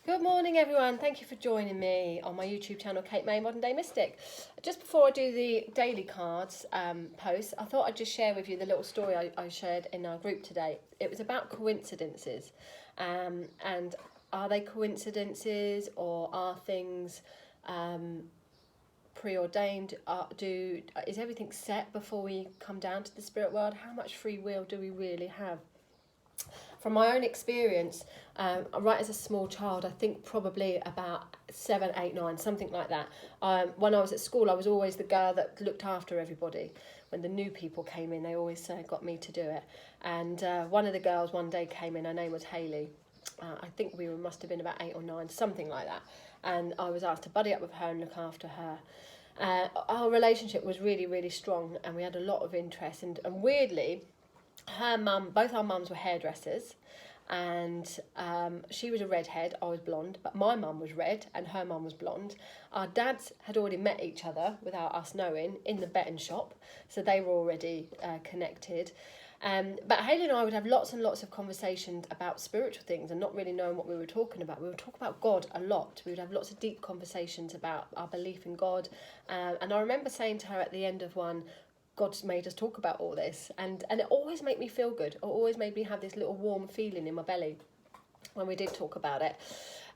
Good morning, everyone. Thank you for joining me on my YouTube channel, Kate May Modern Day Mystic. Just before I do the daily cards post, I thought I'd just share with you the little story I shared in our group today. It was about coincidences, and are they coincidences or are things preordained? Is everything set before we come down to the spirit world? How much free will do we really have? From my own experience, right as a small child, I think probably about 7, 8, 9, something like that. When I was at school, I was always the girl that looked after everybody. When the new people came in, they always got me to do it. And one of the girls one day came in, her name was Hayley. I think must have been about 8 or 9, something like that. And I was asked to buddy up with her and look after her. Our relationship was really, really strong, and we had a lot of interest. And weirdly, both our mums were hairdressers, and she was a redhead, I was blonde, but my mum was red and her mum was blonde. Our dads had already met each other without us knowing in the betting shop, so they were already connected. But Hayley and I would have lots and lots of conversations about spiritual things and not really knowing what we were talking about. We would talk about God a lot. We would have lots of deep conversations about our belief in God. And I remember saying to her at the end of one, God's made us talk about all this, and it always made me feel good. It always made me have this little warm feeling in my belly when we did talk about it.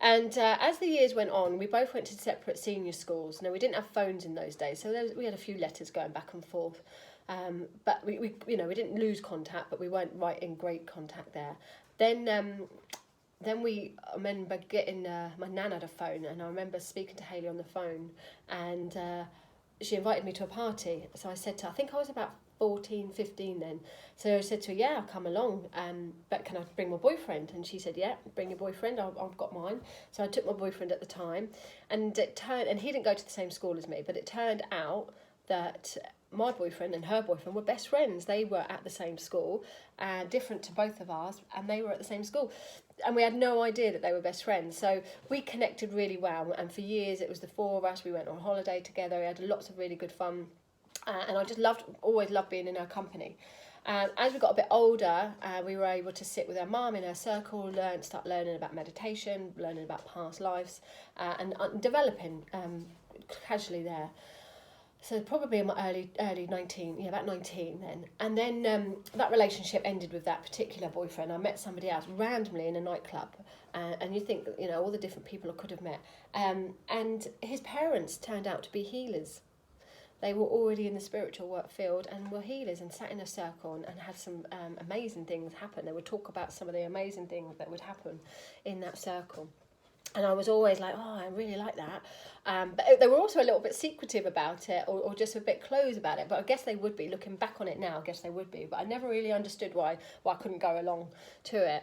And as the years went on, we both went to separate senior schools. Now, we didn't have phones in those days, so we had a few letters going back and forth. But we didn't lose contact, but we weren't right in great contact there. Then I remember getting my nan had a phone, and I remember speaking to Hayley on the phone, and she invited me to a party. So I said to her, I think I was about 14, 15 then. So I said to her, yeah, I'll come along, but can I bring my boyfriend? And she said, yeah, bring your boyfriend, I've got mine. So I took my boyfriend at the time, and he didn't go to the same school as me, but it turned out that my boyfriend and her boyfriend were best friends. They were at the same school, different to both of ours, and they were at the same school. And we had no idea that they were best friends. So we connected really well, and for years it was the four of us. We went on holiday together. We had lots of really good fun, and I just always loved being in her company. As we got a bit older, we were able to sit with our mum in her circle, start learning about meditation, learning about past lives, and developing casually there. So probably in my early 19, yeah, about 19 then. And then that relationship ended with that particular boyfriend. I met somebody else randomly in a nightclub. And you think, all the different people I could have met. And his parents turned out to be healers. They were already in the spiritual work field and were healers, and sat in a circle and had some amazing things happen. They would talk about some of the amazing things that would happen in that circle. And I was always like, oh, I really like that. But they were also a little bit secretive about it, or just a bit closed about it. But I guess they would be, looking back on it now, I guess they would be. But I never really understood why I couldn't go along to it.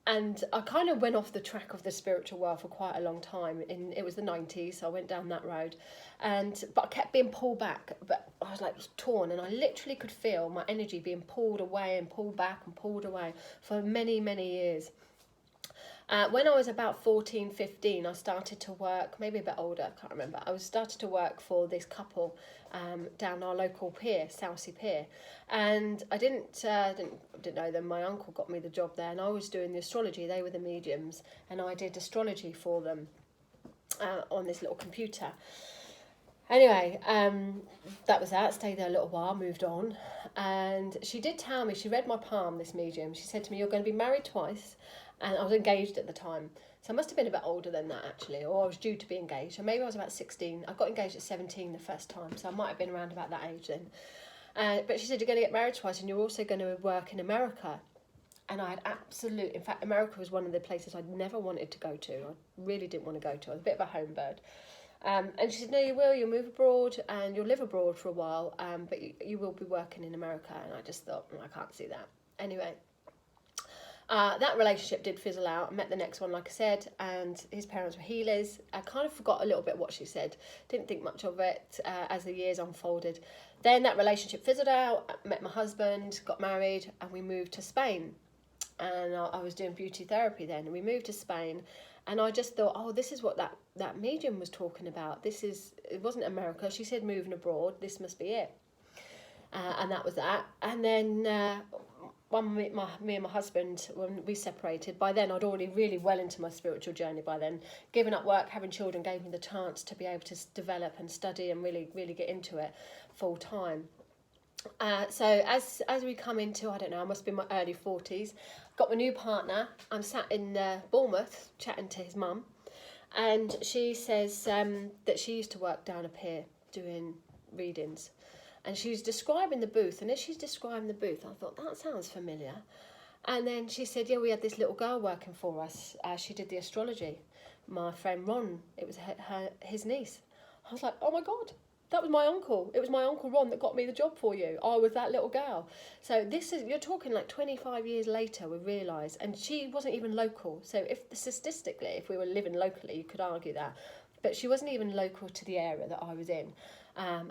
And I kind of went off the track of the spiritual world for quite a long time. It was the 90s, so I went down that road. But I kept being pulled back. But I was like torn, and I literally could feel my energy being pulled away and pulled back and pulled away for many, many years. When I was about 14, 15, I started to work, maybe a bit older, I can't remember. I started to work for this couple down our local pier, Southsea Pier. And I didn't know them. My uncle got me the job there, and I was doing the astrology. They were the mediums, and I did astrology for them on this little computer. Anyway, that was that. Stayed there a little while, moved on. And she did tell me, she read my palm, this medium. She said to me, you're going to be married twice. And I was engaged at the time. So I must have been a bit older than that, actually, or I was due to be engaged. So maybe I was about 16. I got engaged at 17 the first time, so I might have been around about that age then. But she said, you're going to get married twice, and you're also going to work in America. And I had in fact, America was one of the places I'd never wanted to go to. I really didn't want to go to. I was a bit of a home bird. And she said, no, you'll move abroad and you'll live abroad for a while, but you will be working in America. And I just thought, I can't see that. Anyway, that relationship did fizzle out. I met the next one, like I said, and his parents were healers. I kind of forgot a little bit what she said. Didn't think much of it as the years unfolded. Then that relationship fizzled out. I met my husband, got married, and we moved to Spain. And I was doing beauty therapy then. And we moved to Spain. And I just thought, oh, this is what that medium was talking about. It wasn't America. She said moving abroad. This must be it. And that was that. And then me and my husband, when we separated, by then I'd already really well into my spiritual journey by then. Giving up work, having children gave me the chance to be able to develop and study and really get into it full time. So as we come into, I don't know, I must be in my early 40s, got my new partner. I'm sat in Bournemouth chatting to his mum, and she says that she used to work down a pier doing readings, and she was describing the booth, and as she's describing the booth, I thought, that sounds familiar. And then she said, yeah, we had this little girl working for us. She did the astrology. My friend Ron, it was his niece. I was like, oh my God, that was my uncle. It was my Uncle Ron that got me the job for you. I was that little girl. So you're talking like 25 years later, we realised, and she wasn't even local. So statistically, if we were living locally, you could argue that. But she wasn't even local to the area that I was in.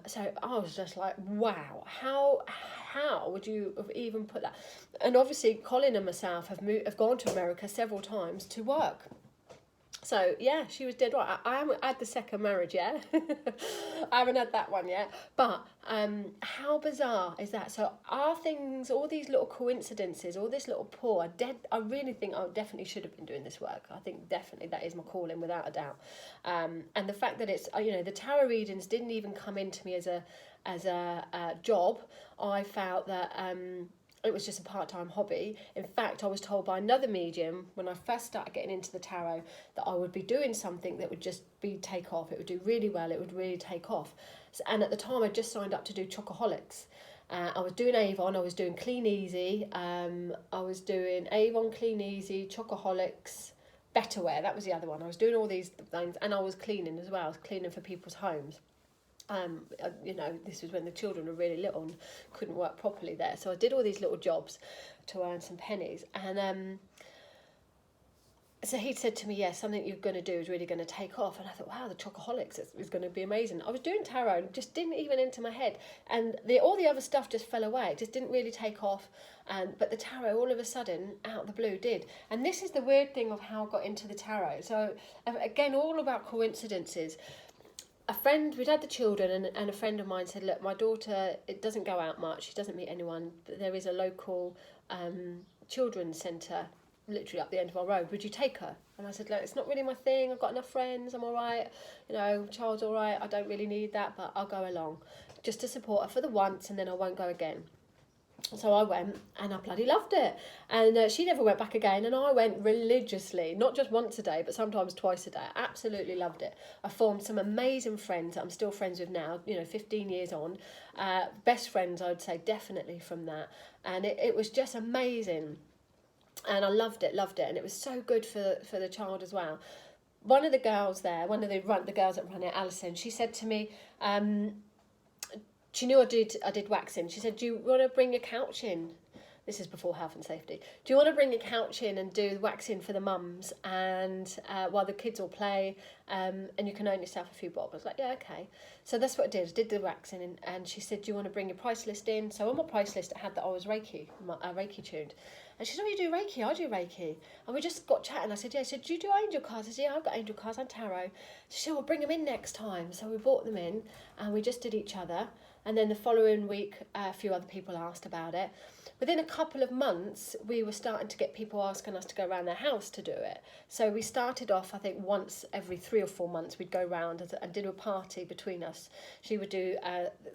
So I was just like, wow, how would you have even put that? And obviously Colin and myself have gone to America several times to work. So yeah, she was dead right. I haven't had the second marriage yet. I haven't had that one yet. But how bizarre is that? So are things, all these little coincidences, all this little pour, I really think I definitely should have been doing this work. I think definitely that is my calling without a doubt. And the fact that it's, the tarot readings didn't even come into me as a job. I felt that it was just a part-time hobby. In fact, I was told by another medium when I first started getting into the tarot that I would be doing something that would just take off. It would do really well. It would really take off. And at the time, I just signed up to do Chocoholics. I was doing Avon. I was doing Clean Easy. I was doing Avon, Clean Easy, Chocoholics, Betterware. That was the other one. I was doing all these things, and I was cleaning as well. I was cleaning for people's homes. This was when the children were really little and couldn't work properly there. So I did all these little jobs to earn some pennies. And so he said to me, yeah, something you're going to do is really going to take off. And I thought, wow, the Chocoholics is going to be amazing. I was doing tarot and just didn't even enter my head. And all the other stuff just fell away. It just didn't really take off. But the tarot, all of a sudden, out of the blue, did. And this is the weird thing of how I got into the tarot. So again, all about coincidences. We'd had the children, and a friend of mine said, look, my daughter, it doesn't go out much, she doesn't meet anyone, but there is a local children's centre literally up the end of our road, would you take her? And I said, look, it's not really my thing, I've got enough friends, I'm all right, child's all right, I don't really need that, but I'll go along, just to support her for the once, and then I won't go again. So I went, and I bloody loved it. And she never went back again, and I went religiously, not just once a day, but sometimes twice a day. I absolutely loved it. I formed some amazing friends that I'm still friends with now, 15 years on. Best friends, I would say, definitely from that. And it was just amazing. And I loved it. And it was so good for the child as well. One of the girls there, the girls that run it, Alison, she said to me, she knew I did waxing. She said, do you want to bring your couch in? This is before health and safety. Do you want to bring your couch in and do the waxing for the mums, and while the kids all play, and you can earn yourself a few bob? I was like, yeah, okay. So that's what I did. I did the waxing, and she said, do you want to bring your price list in? So on my price list, it had that I was Reiki tuned. And she said, oh, you do Reiki? I do Reiki. And we just got chatting. I said, yeah. She said, do you do angel cards? I said, yeah, I've got angel cards and tarot. She said, well, bring them in next time. So we brought them in, and we just did each other. And then the following week, a few other people asked about it. Within a couple of months, we were starting to get people asking us to go around their house to do it. So we started off, I think, once every 3 or 4 months, we'd go round and do a party between us. She would do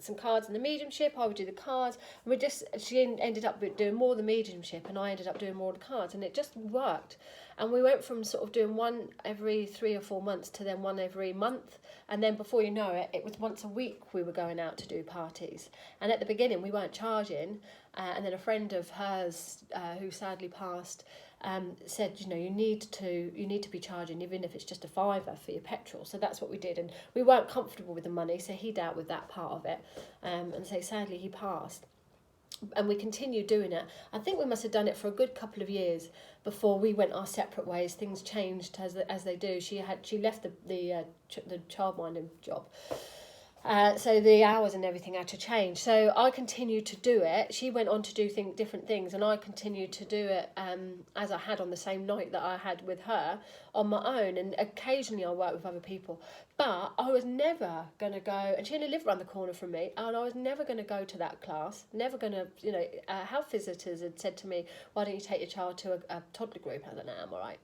some cards in the mediumship, I would do the cards. And she ended up doing more of the mediumship, and I ended up doing more of the cards. And it just worked. And we went from sort of doing one every 3 or 4 months to then one every month. And then before you know it, it was once a week we were going out to do parties. And at the beginning, we weren't charging. And then a friend of hers, who sadly passed, said, you need to be charging, even if it's just a £5 for your petrol. So that's what we did. And we weren't comfortable with the money, so he dealt with that part of it. And so sadly, he passed. And we continued doing it. I think we must have done it for a good couple of years before we went our separate ways. Things changed as they do. She left the childminding job, So the hours and everything had to change. So I continued to do it. She went on to do different things, and I continued to do it as I had on the same night that I had with her on my own. And occasionally I worked with other people. But I was never going to go, and she only lived around the corner from me, and I was never going to go to that class, never going to, health visitors had said to me, why don't you take your child to a toddler group? I was like, nah, I'm all right.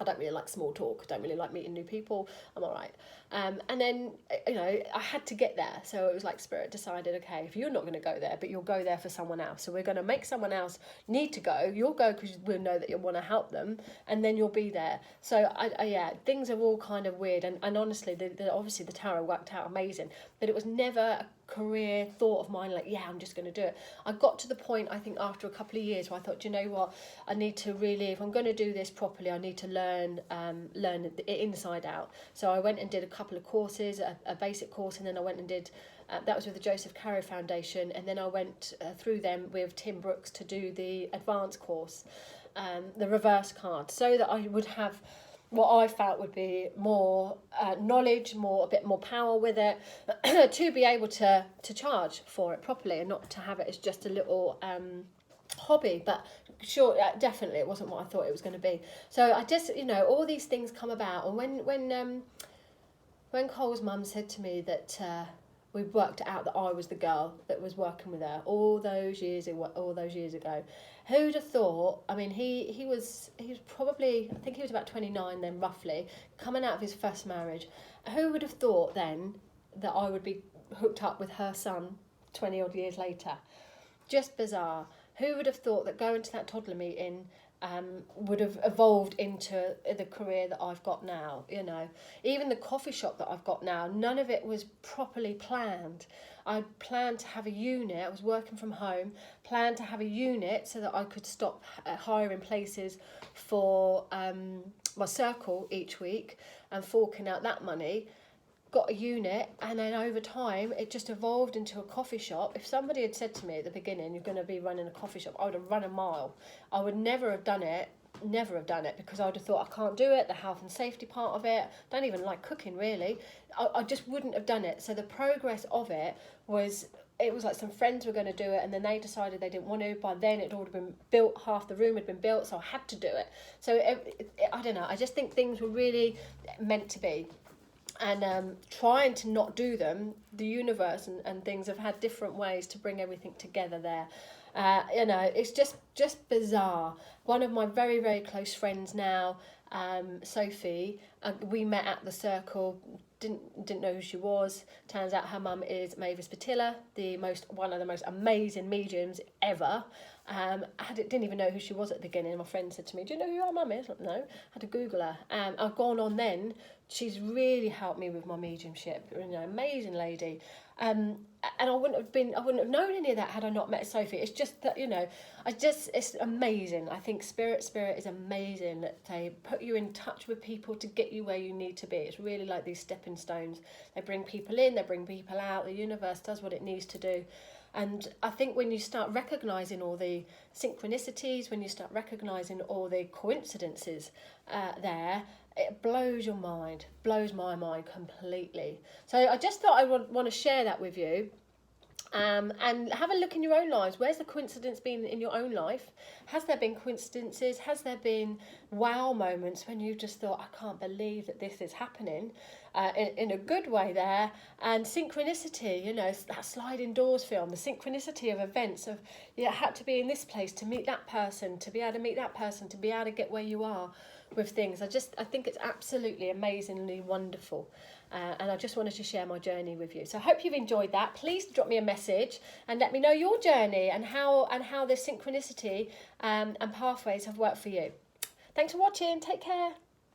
I don't really like small talk. I don't really like meeting new people. I'm all right. And then, I had to get there. So it was like Spirit decided, okay, if you're not going to go there, but you'll go there for someone else. So we're going to make someone else need to go. You'll go because we'll know that you want to help them, and then you'll be there. So, things are all kind of weird. And honestly, obviously the tarot worked out amazing. But it was never a career thought of mine like, I'm just going to do it. I got to the point, I think, after a couple of years where I thought, do you know what, I need to really, if I'm going to do this properly, I need to learn it inside out. So I went and did a couple of courses, a basic course, and then I went and did that was with the Joseph Carew Foundation, and then I went through them with Tim Brooks to do the advanced course, the reverse card, so that I would have what I felt would be more knowledge, a bit more power with it, to be able to charge for it properly and not to have it as just a little hobby. But sure, definitely it wasn't what I thought it was going to be. So I just, all these things come about. And when Cole's mum said to me that we worked out that I was the girl that was working with her all those years ago, who'd have thought? I mean, he was probably, I think he was about 29 then, roughly, coming out of his first marriage. Who would have thought then that I would be hooked up with her son 20 odd years later? Just bizarre. Who would have thought that going to that toddler meeting would have evolved into the career that I've got now? Even the coffee shop that I've got now, none of it was properly planned. I planned to have a unit. I was working from home, planned to have a unit so that I could stop hiring places for my circle each week and forking out that money. Got a unit, and then over time it just evolved into a coffee shop. If somebody had said to me at the beginning, you're going to be running a coffee shop, I would have run a mile. I would never have done it, because I would have thought, I can't do it, the health and safety part of it, don't even like cooking really. I just wouldn't have done it. So the progress of it was like some friends were going to do it, and then they decided they didn't want to. By then it had already been built, half the room had been built, so I had to do it. So I don't know, I just think things were really meant to be. And trying to not do them, the universe and things have had different ways to bring everything together there. It's just bizarre. One of my very, very close friends now, Sophie, we met at the circle, didn't know who she was. Turns out her mum is Mavis Patilla, one of the most amazing mediums ever. I didn't even know who she was at the beginning. My friend said to me, do you know who your mum is? No. I had to Google her. I've gone on then. She's really helped me with my mediumship. Amazing lady. And I wouldn't have known any of that had I not met Sophie. It's just that, it's amazing. I think Spirit is amazing, that they put you in touch with people to get you where you need to be. It's really like these stepping stones. They bring people in, they bring people out. The universe does what it needs to do. And I think when you start recognising all the synchronicities, when you start recognising all the coincidences there, it blows my mind completely. So I just thought I would want to share that with you. And have a look in your own lives. Where's the coincidence been in your own life? Has there been coincidences? Has there been wow moments when you just thought, I can't believe that this is happening, in a good way there? And synchronicity, that sliding doors film, the synchronicity of events of, had to be in this place to meet that person, to be able to meet that person, to be able to get where you are with things. I think it's absolutely amazingly wonderful. And I just wanted to share my journey with you. So I hope you've enjoyed that. Please drop me a message and let me know your journey and how this synchronicity and pathways have worked for you. Thanks for watching. Take care.